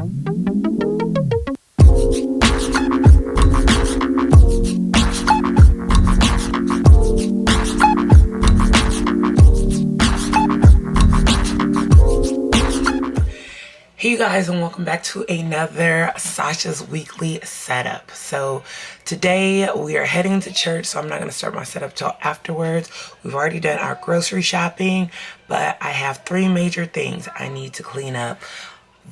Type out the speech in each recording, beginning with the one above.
Hey you guys, and welcome back to another Sasha's weekly setup. So today we are heading to church, so I'm not going to start my setup till afterwards. We've already done our grocery shopping, but I have three major things I need to clean up.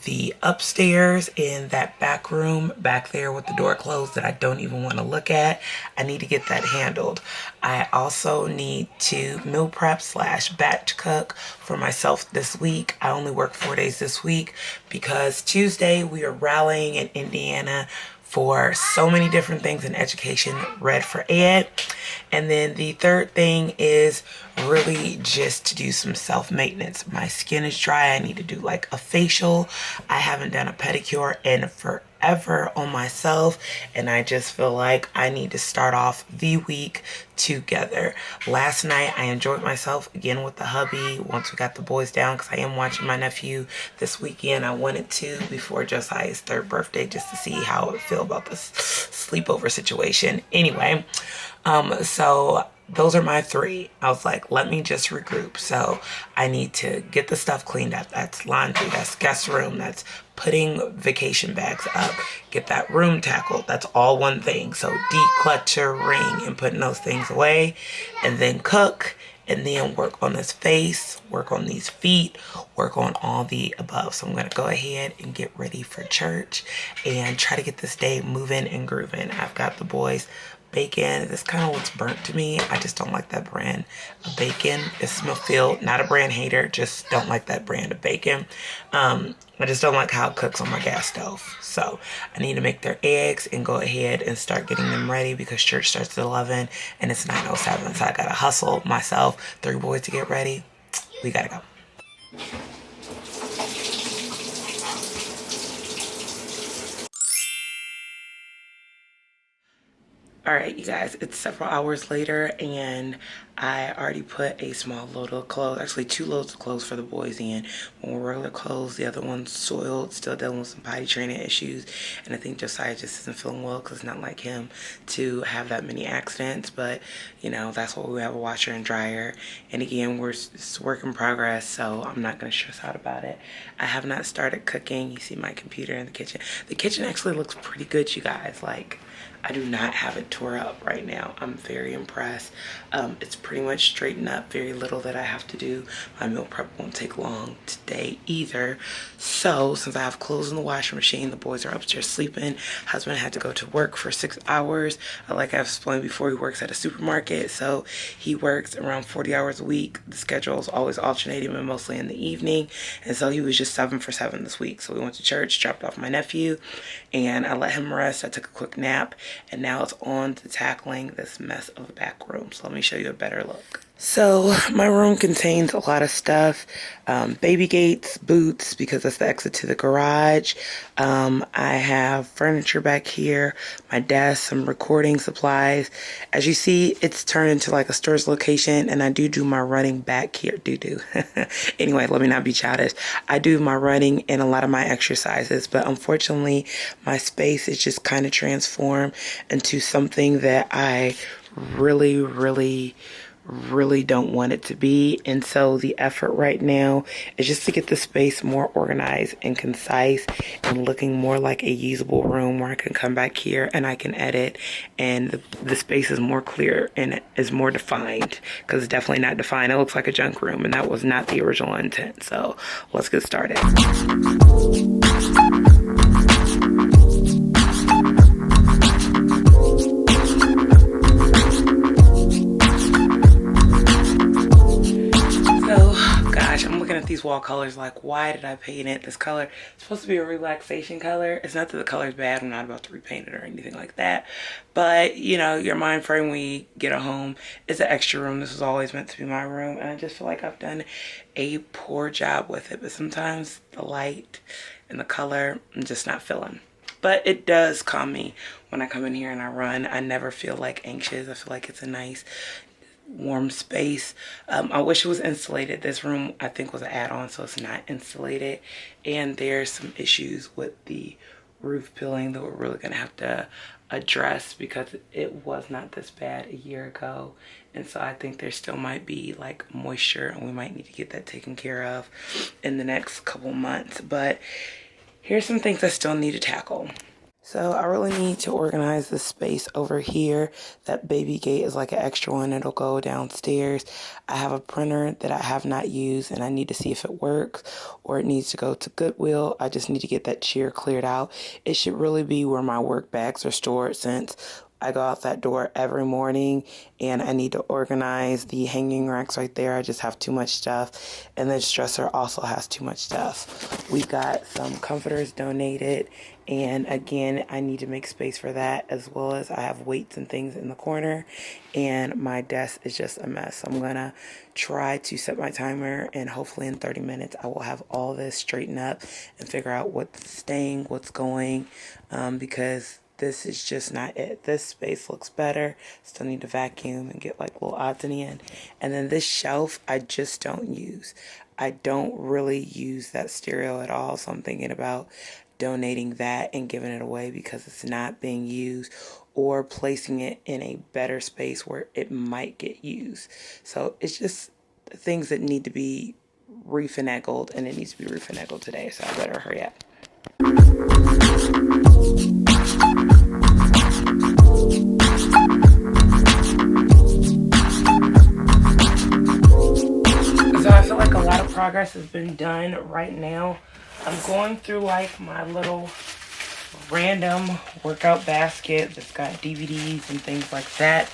The upstairs in that back room back there with the door closed that I don't even want to look at. I need to get that handled. I also need to meal prep / batch cook for myself this week. I only work 4 days this week because Tuesday we are rallying in Indiana for so many different things in education, Red for Ed. And then the third thing is really just to do some self-maintenance. My skin is dry. I need to do like a facial. I haven't done a pedicure in forever on myself, and I just feel like I need to start off the week together. Last night I enjoyed myself again with the hubby once we got the boys down, because I am watching my nephew this weekend. I wanted to before Josiah's 3rd birthday just to see how it would feel about this sleepover situation. Anyway, so those are my three. I was like, let me just regroup. So I need to get the stuff cleaned up. That's laundry, that's guest room, that's putting vacation bags up, get that room tackled. That's all one thing. So decluttering and putting those things away, and then cook, and then work on this face, work on these feet, work on all the above. So I'm going to go ahead and get ready for church and try to get this day moving and grooving. I've got the boys bacon. This kind of looks burnt to me. I just don't like that brand of bacon. It's Smithfield, not a brand hater, just don't like that brand of bacon. I just don't like how it cooks on my gas stove. So I need to make their eggs and go ahead and start getting them ready because church starts at 11 and it's 9:07. So I gotta hustle myself, 3 boys to get ready. We gotta go. All right, you guys, it's several hours later and I already put a small load of clothes, actually 2 loads of clothes for the boys in. One were regular clothes, the other one's soiled, still dealing with some potty training issues. And I think Josiah just isn't feeling well because it's not like him to have that many accidents. But, you know, that's why we have a washer and dryer. And again, it's work in progress, so I'm not going to stress out about it. I have not started cooking. You see my computer in the kitchen. The kitchen actually looks pretty good, you guys. Like, I do not have it tore up right now. I'm very impressed. It's pretty much straightened up. Very little that I have to do. My meal prep won't take long today either. So since I have clothes in the washing machine, the boys are upstairs sleeping. Husband had to go to work for 6 hours. Like I've explained before, he works at a supermarket. So he works around 40 hours a week. The schedule is always alternating, but mostly in the evening. And so he was just 7 for 7 this week. So we went to church, dropped off my nephew, and I let him rest. I took a quick nap. And now it's on to tackling this mess of a back room. So let me show you a better look. So my room contains a lot of stuff. Baby gates, boots, because that's the exit to the garage. I have furniture back here, my desk, some recording supplies. As you see, it's turned into like a storage location, and I do my running back here. Anyway, let me not be childish. I do my running and a lot of my exercises, but unfortunately, my space is just kind of transformed into something that I really don't want it to be. And so the effort right now is just to get the space more organized and concise and looking more like a usable room where I can come back here and I can edit, and the space is more clear and it is more defined, because it's definitely not defined. It looks like a junk room, and that was not the original intent. So let's get started. These wall colors, like, why did I paint it this color? It's supposed to be a relaxation color. It's not that the color is bad. I'm not about to repaint it or anything like that, but you know, your mind frame when you get a home is an extra room. This was always meant to be my room, and I just feel like I've done a poor job with it. But sometimes the light and the color I'm just not feeling. But it does calm me when I come in here and I run. I never feel like anxious. I feel like it's a nice warm space. I wish it was insulated. This room I think was an add-on, so it's not insulated, and there's some issues with the roof peeling that we're really gonna have to address because it was not this bad a year ago, and so I think there still might be like moisture, and we might need to get that taken care of in the next couple months. But here's some things I still need to tackle. So I really need to organize the space over here. That baby gate is like an extra one. It'll go downstairs. I have a printer that I have not used, and I need to see if it works or it needs to go to Goodwill. I just need to get that chair cleared out. It should really be where my work bags are stored, since I go out that door every morning, and I need to organize the hanging racks right there. I just have too much stuff, and this dresser also has too much stuff. We got some comforters donated, and again, I need to make space for that, as well as I have weights and things in the corner, and my desk is just a mess. So I'm gonna try to set my timer, and hopefully in 30 minutes I will have all this straightened up and figure out what's staying, what's going, because this is just not it. This space looks better. Still need to vacuum and get like little odds in the end. And then this shelf I just don't use. I don't really use that stereo at all, so I'm thinking about donating that and giving it away because it's not being used, or placing it in a better space where it might get used. So it's just things that need to be refinagled, and it needs to be refinagled today, so I better hurry up. So I feel like a lot of progress has been done right now. I'm going through like my little random workout basket that's got DVDs and things like that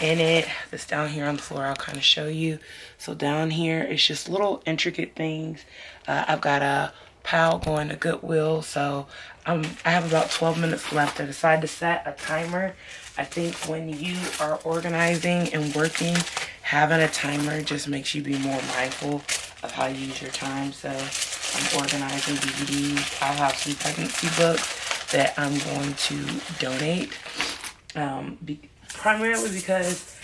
in it. That's down here on the floor. I'll kind of show you. So down here, it's just little intricate things. I've got a pile going to Goodwill, so I have about 12 minutes left. I decided to set a timer. I think when you are organizing and working, having a timer just makes you be more mindful of how you use your time. So I'm organizing DVDs. I have some pregnancy books that I'm going to donate, primarily because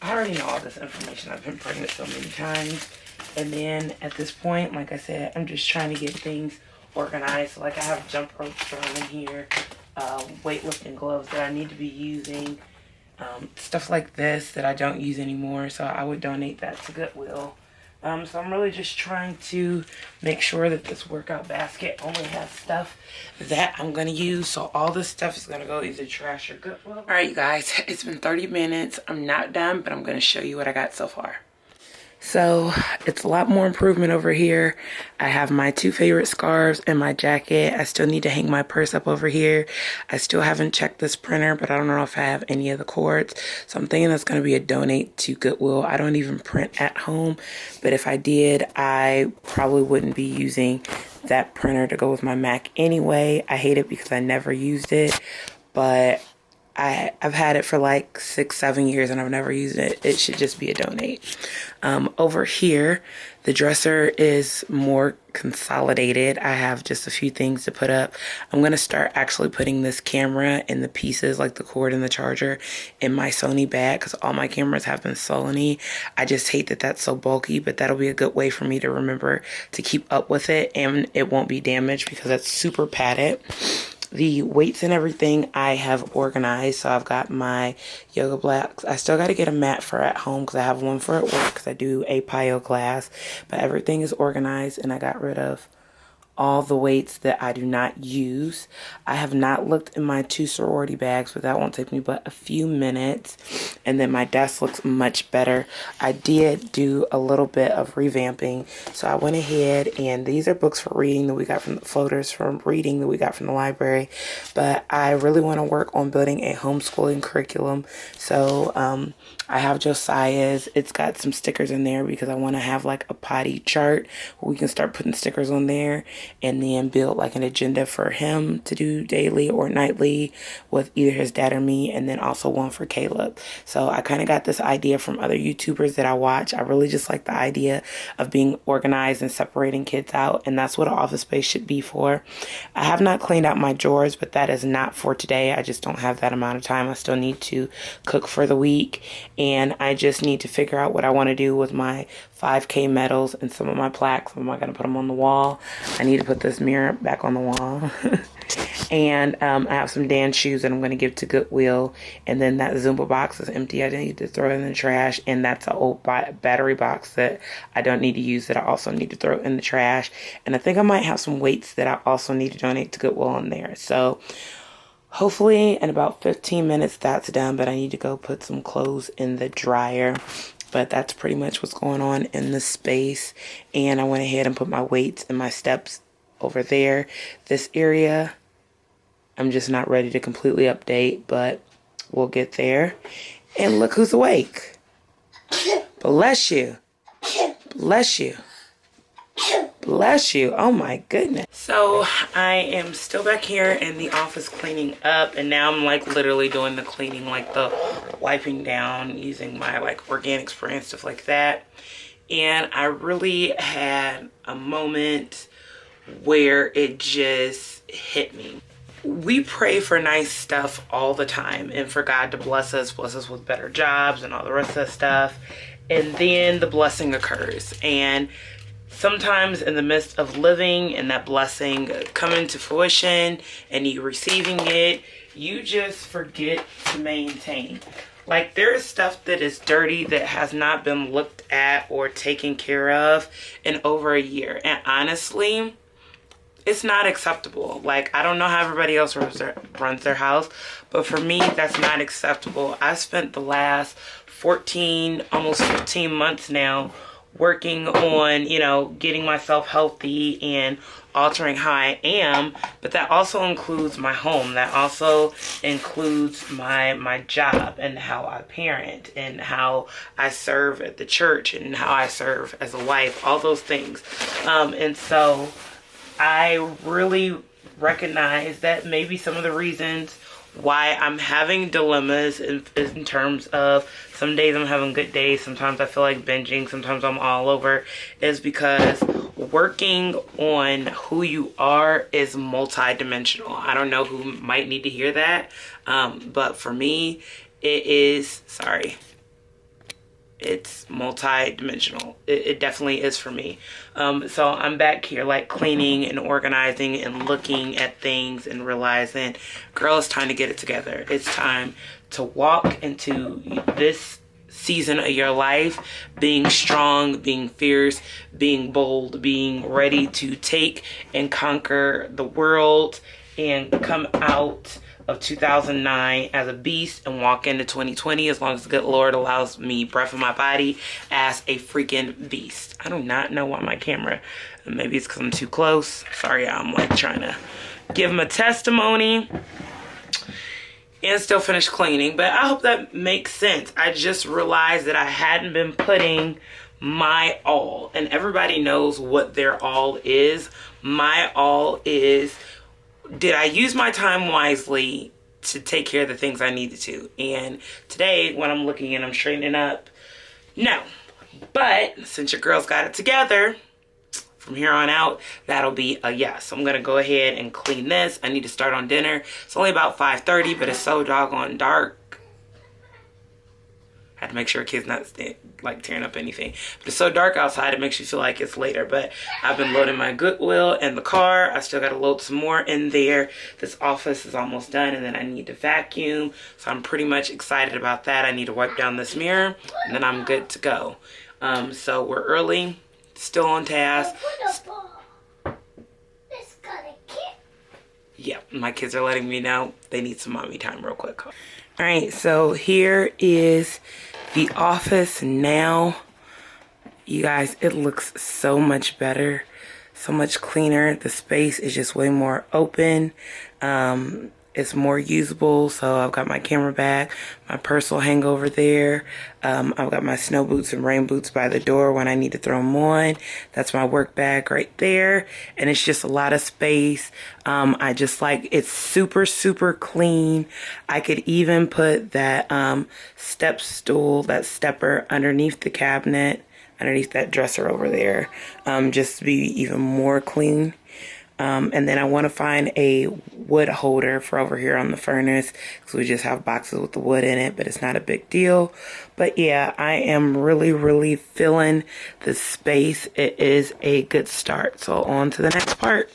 I already know all this information. I've been pregnant so many times. And then at this point, like I said, I'm just trying to get things organized. So like I have jump ropes thrown in here, weightlifting gloves that I need to be using, stuff like this that I don't use anymore. So I would donate that to Goodwill. So I'm really just trying to make sure that this workout basket only has stuff that I'm going to use. So all this stuff is going to go either trash or Goodwill. All right, you guys, it's been 30 minutes. I'm not done, but I'm going to show you what I got so far. So it's a lot more improvement over here. I have my two favorite scarves and my jacket. I still need to hang my purse up over here. I still haven't checked this printer, but I don't know if I have any of the cords. So I'm thinking that's going to be a donate to Goodwill. I don't even print at home, but if I did, I probably wouldn't be using that printer to go with my Mac anyway. I hate it because I never used it, but I've had it for like 6-7 years and I've never used it. It should just be a donate. Over here, the dresser is more consolidated. I have just a few things to put up. I'm going to start actually putting this camera and the pieces, like the cord and the charger, in my Sony bag because all my cameras have been Sony. I just hate that that's so bulky, but that'll be a good way for me to remember to keep up with it, and it won't be damaged because it's super padded. The weights and everything I have organized. So I've got my yoga blocks. I still got to get a mat for at home because I have one for at work because I do a PIO class. But everything is organized, and I got rid of all the weights that I do not use. I have not looked in my 2 sorority bags, but that won't take me but a few minutes. And then my desk looks much better. I did do a little bit of revamping. So I went ahead, and these are books for reading that we got from the floaters from reading that we got from the library. But I really want to work on building a homeschooling curriculum. So I have Josiah's. It's got some stickers in there because I want to have like a potty chart where we can start putting stickers on there, and then build like an agenda for him to do daily or nightly with either his dad or me, and then also one for Caleb. So I kind of got this idea from other YouTubers that I watch. I really just like the idea of being organized and separating kids out, and that's what an office space should be for. I have not cleaned out my drawers, but that is not for today. I just don't have that amount of time. I still need to cook for the week, and I just need to figure out what I want to do with my 5K medals and some of my plaques. Am I going to put them on the wall? I need to put this mirror back on the wall. And I have some dance shoes that I'm going to give to Goodwill. And then that Zumba box is empty. I need to throw it in the trash. And that's an old battery box that I don't need to use that I also need to throw in the trash. And I think I might have some weights that I also need to donate to Goodwill in there. So hopefully in about 15 minutes that's done. But I need to go put some clothes in the dryer. But that's pretty much what's going on in the space. And I went ahead and put my weights and my steps over there. This area, I'm just not ready to completely update, but we'll get there. And look who's awake. Bless you. Bless you. Bless you. Oh my goodness. So I am still back here in the office cleaning up, and now I'm like literally doing the cleaning, like the wiping down using my like organic spray and stuff like that. And I really had a moment where it just hit me. We pray for nice stuff all the time and for God to bless us with better jobs and all the rest of that stuff. And then the blessing occurs. And sometimes in the midst of living and that blessing coming to fruition and you receiving it, you just forget to maintain. Like, there is stuff that is dirty that has not been looked at or taken care of in over a year. And honestly, it's not acceptable. Like, I don't know how everybody else runs their house, but for me, that's not acceptable. I spent the last 14, almost 15 months now working on, you know, getting myself healthy and altering how I am, but that also includes my home. That also includes my job and how I parent and how I serve at the church and how I serve as a wife, all those things. And so I really recognize that maybe some of the reasons why I'm having dilemmas in terms of some days I'm having good days, sometimes I feel like binging, sometimes I'm all over, is because working on who you are is multi-dimensional. I don't know who might need to hear that, but for me, it is, it's multi-dimensional. It definitely is for me. So I'm back here like cleaning and organizing and looking at things and realizing, girl, it's time to get it together. It's time to walk into this season of your life being strong, being fierce, being bold, being ready to take and conquer the world and come out of 2009 as a beast and walk into 2020, as long as the good Lord allows me breath in my body, as a freaking beast. I do not know why my camera, maybe it's because I'm too close. Sorry, I'm like trying to give him a testimony and still finish cleaning, but I hope that makes sense. I just realized that I hadn't been putting my all, and everybody knows what their all is. My all is, did I use my time wisely to take care of the things I needed to? And today, when I'm looking and I'm straightening up, no. But since your girls got it together, from here on out, that'll be a yes. I'm going to go ahead and clean this. I need to start on dinner. It's only about 5:30, but it's so doggone dark. Had to make sure kids not like tearing up anything. But it's so dark outside, it makes you feel like it's later. But I've been loading my Goodwill in the car. I still got to load some more in there. This office is almost done, and then I need to vacuum. So I'm pretty much excited about that. I need to wipe down this mirror, and then I'm good to go. So we're early, still on task. Yeah, my kids are letting me know they need some mommy time real quick. All right, so here is the office now. You guys, it looks so much better, so much cleaner. The space is just way more open. It's more usable. So I've got my camera bag, my purse will hang over there. I've got my snow boots and rain boots by the door when I need to throw them on. That's my work bag right there. And it's just a lot of space. I just like, it's super, super clean. I could even put that step stool, that stepper underneath the cabinet, underneath that dresser over there, just to be even more clean. And then I want to find a wood holder for over here on the furnace, because we just have boxes with the wood in it, but it's not a big deal. But yeah, I am really feeling the space. It is a good start. So on to the next part.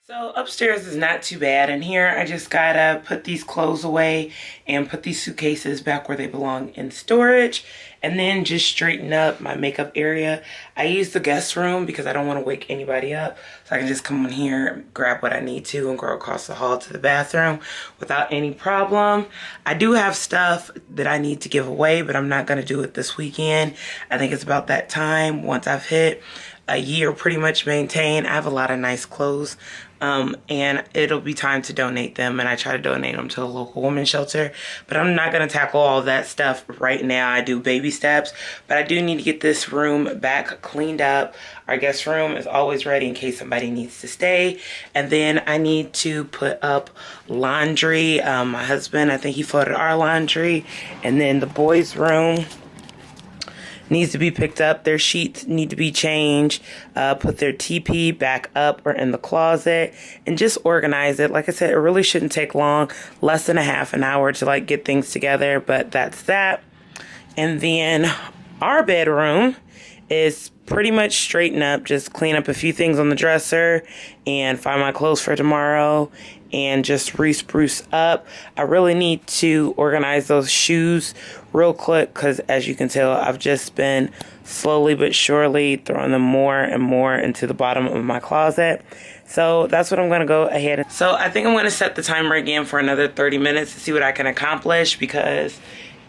So upstairs is not too bad. In here, I just gotta put these clothes away and put these suitcases back where they belong in storage, and then just straighten up my makeup area. I use the guest room because I don't want to wake anybody up, so I can just come in here, grab what I need to, and go across the hall to the bathroom without any problem. I do have stuff that I need to give away, but I'm not gonna do it this weekend. I think it's about that time. Once I've hit a year pretty much maintained, I have a lot of nice clothes. And it'll be time to donate them, and I try to donate them to a local women's shelter, but I'm not going to tackle all that stuff right now. I do baby steps, but I do need to get this room back cleaned up. Our guest room is always ready in case somebody needs to stay. And then I need to put up laundry. My husband, I think he folded our laundry. And then the boys' room needs to be picked up. Their sheets need to be changed, put their TP back up or in the closet, and just organize it. Like I said, it really shouldn't take long, less than a half an hour to like get things together, but that's that. And then our bedroom is pretty much straighten up, just clean up a few things on the dresser and find my clothes for tomorrow and just re-spruce up. I really need to organize those shoes real quick because, as you can tell, I've just been slowly but surely throwing them more and more into the bottom of my closet. So that's what I'm going to go ahead and... So I think I'm going to set the timer again for another 30 minutes to see what I can accomplish, because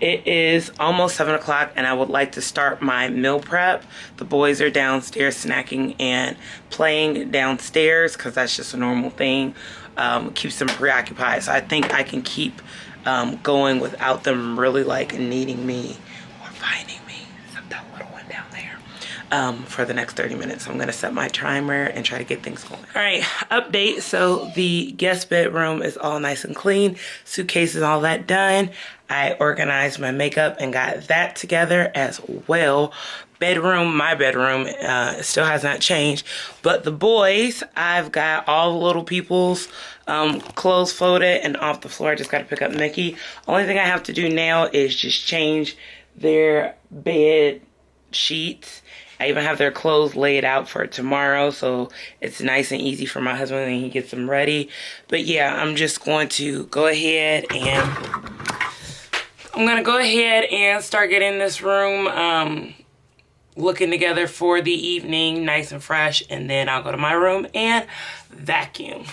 it is almost 7 o'clock and I would like to start my meal prep. The boys are downstairs snacking and playing downstairs because that's just a normal thing. Keeps them preoccupied. So I think I can keep going without them really like needing me or finding me. Except that little one down there. For the next 30 minutes. So I'm going to set my timer and try to get things going. All right, update. So the guest bedroom is all nice and clean. Suitcases, all that done. I organized my makeup and got that together as well. Bedroom, my bedroom, still has not changed. But the boys, I've got all the little people's clothes folded and off the floor. I just got to pick up Mickey. Only thing I have to do now is just change their bed sheets. I even have their clothes laid out for tomorrow, so it's nice and easy for my husband when he gets them ready. But yeah, I'm just going to go ahead and start getting this room looking together for the evening, nice and fresh, and then I'll go to my room and vacuum.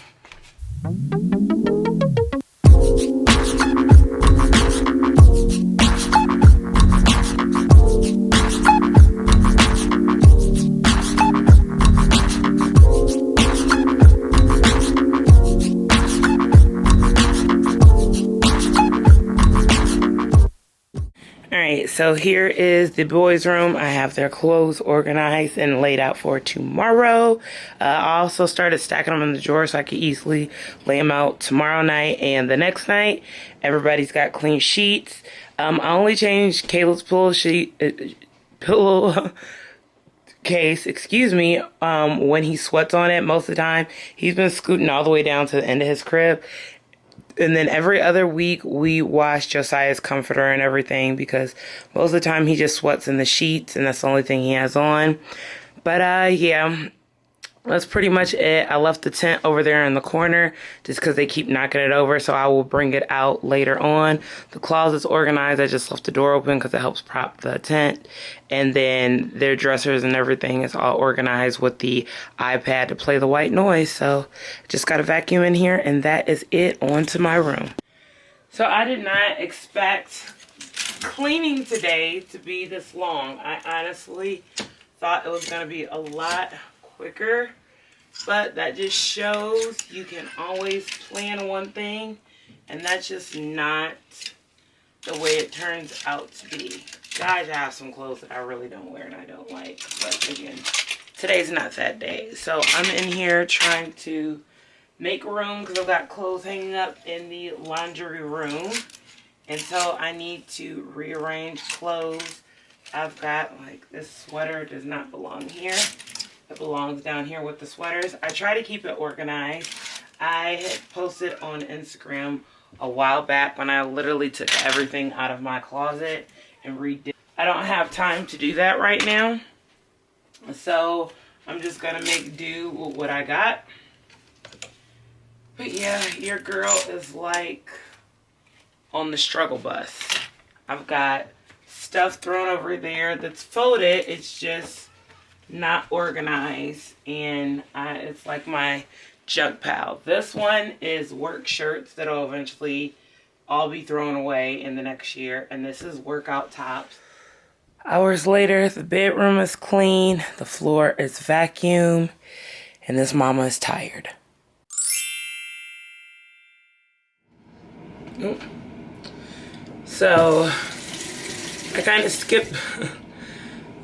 So here is the boys' room. I have their clothes organized and laid out for tomorrow. I also started stacking them in the drawer so I could easily lay them out tomorrow night and the next night. Everybody's got clean sheets. I only changed Caleb's pillow case, when he sweats on it. Most of the time, he's been scooting all the way down to the end of his crib. And then every other week, we wash Josiah's comforter and everything because most of the time he just sweats in the sheets and that's the only thing he has on. But yeah, that's pretty much it. I left the tent over there in the corner just because they keep knocking it over, so I will bring it out later on. The closet's organized. I just left the door open because it helps prop the tent. And then their dressers and everything is all organized with the iPad to play the white noise. So just got to vacuum in here, and that is it. On to my room. So I did not expect cleaning today to be this long. I honestly thought it was going to be a lot quicker, but that just shows you can always plan one thing, and that's just not the way it turns out to be. Guys, I have some clothes that I really don't wear and I don't like, but again, today's not that day. So I'm in here trying to make room because I've got clothes hanging up in the laundry room, and so I need to rearrange clothes. I've got, like, this sweater does not belong here. It belongs down here with the sweaters. I try to keep it organized. I had posted on Instagram a while back when I literally took everything out of my closet and redid. I don't have time to do that right now. So I'm just gonna make do with what I got. But yeah, your girl is like on the struggle bus. I've got stuff thrown over there that's folded. It's just not organized, and it's like my junk pile. This one is work shirts that'll eventually all be thrown away in the next year, and this is workout tops. Hours later, the bedroom is clean, the floor is vacuumed, and this mama is tired. So I kind of skipped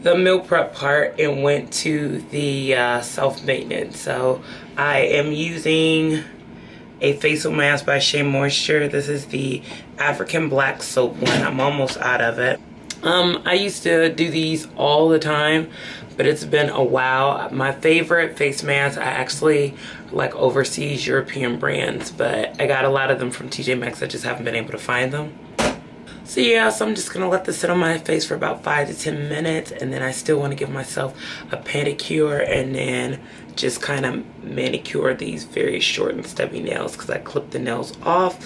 the meal prep part and went to the self-maintenance. So I am using a facial mask by Shea Moisture. This is the African black soap one. I'm almost out of it. I used to do these all the time, but it's been a while. My favorite face masks, I actually like overseas European brands, but I got a lot of them from TJ Maxx. I just haven't been able to find them. So yeah, so I'm just gonna let this sit on my face for about 5 to 10 minutes, and then I still want to give myself a pedicure and then just kind of manicure these very short and stubby nails, because I clipped the nails off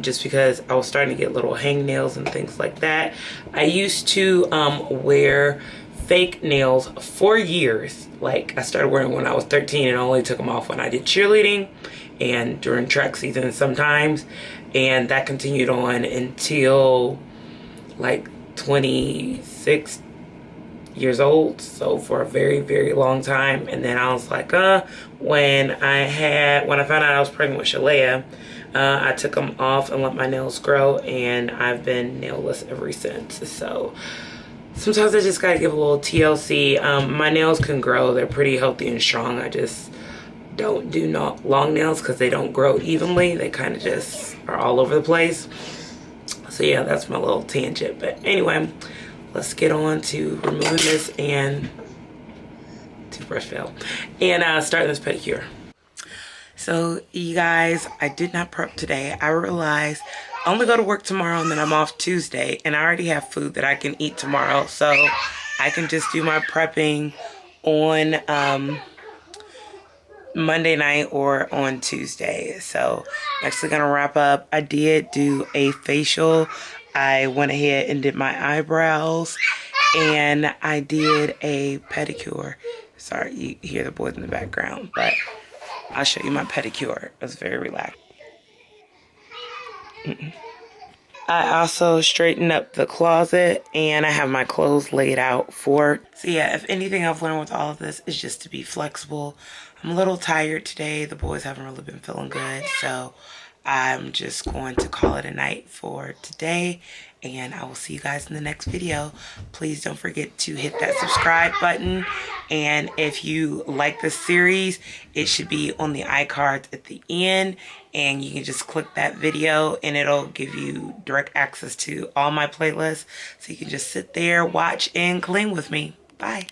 just because I was starting to get little hangnails and things like that. I used to wear fake nails for years. Like, I started wearing when I was 13 and I only took them off when I did cheerleading and during track season sometimes, and that continued on until like 26 years old, so for a very, very long time. And then I was like, when I found out I was pregnant with Shalea, I took them off and let my nails grow, and I've been nailless ever since. So sometimes I just gotta give a little TLC. My nails can grow, they're pretty healthy and strong. I just don't do long nails because they don't grow evenly. They kind of just are all over the place. So yeah, that's my little tangent. But anyway, let's get on to removing this and toothbrush fell and starting this pedicure. So you guys, I did not prep today. I realized I only go to work tomorrow and then I'm off Tuesday, and I already have food that I can eat tomorrow, so I can just do my prepping on Monday night or on Tuesday. So I'm actually gonna wrap up. I did do a facial. I went ahead and did my eyebrows, and I did a pedicure. Sorry, you hear the boys in the background, but I'll show you my pedicure. It was very relaxed. I also straightened up the closet, and I have my clothes laid out for. So yeah, if anything I've learned with all of this is just to be flexible. I'm a little tired today. The boys haven't really been feeling good, so I'm just going to call it a night for today, and I will see you guys in the next video. Please don't forget to hit that subscribe button, and if you like this series, it should be on the iCards at the end, and you can just click that video and it'll give you direct access to all my playlists, so you can just sit there, watch, and clean with me. Bye.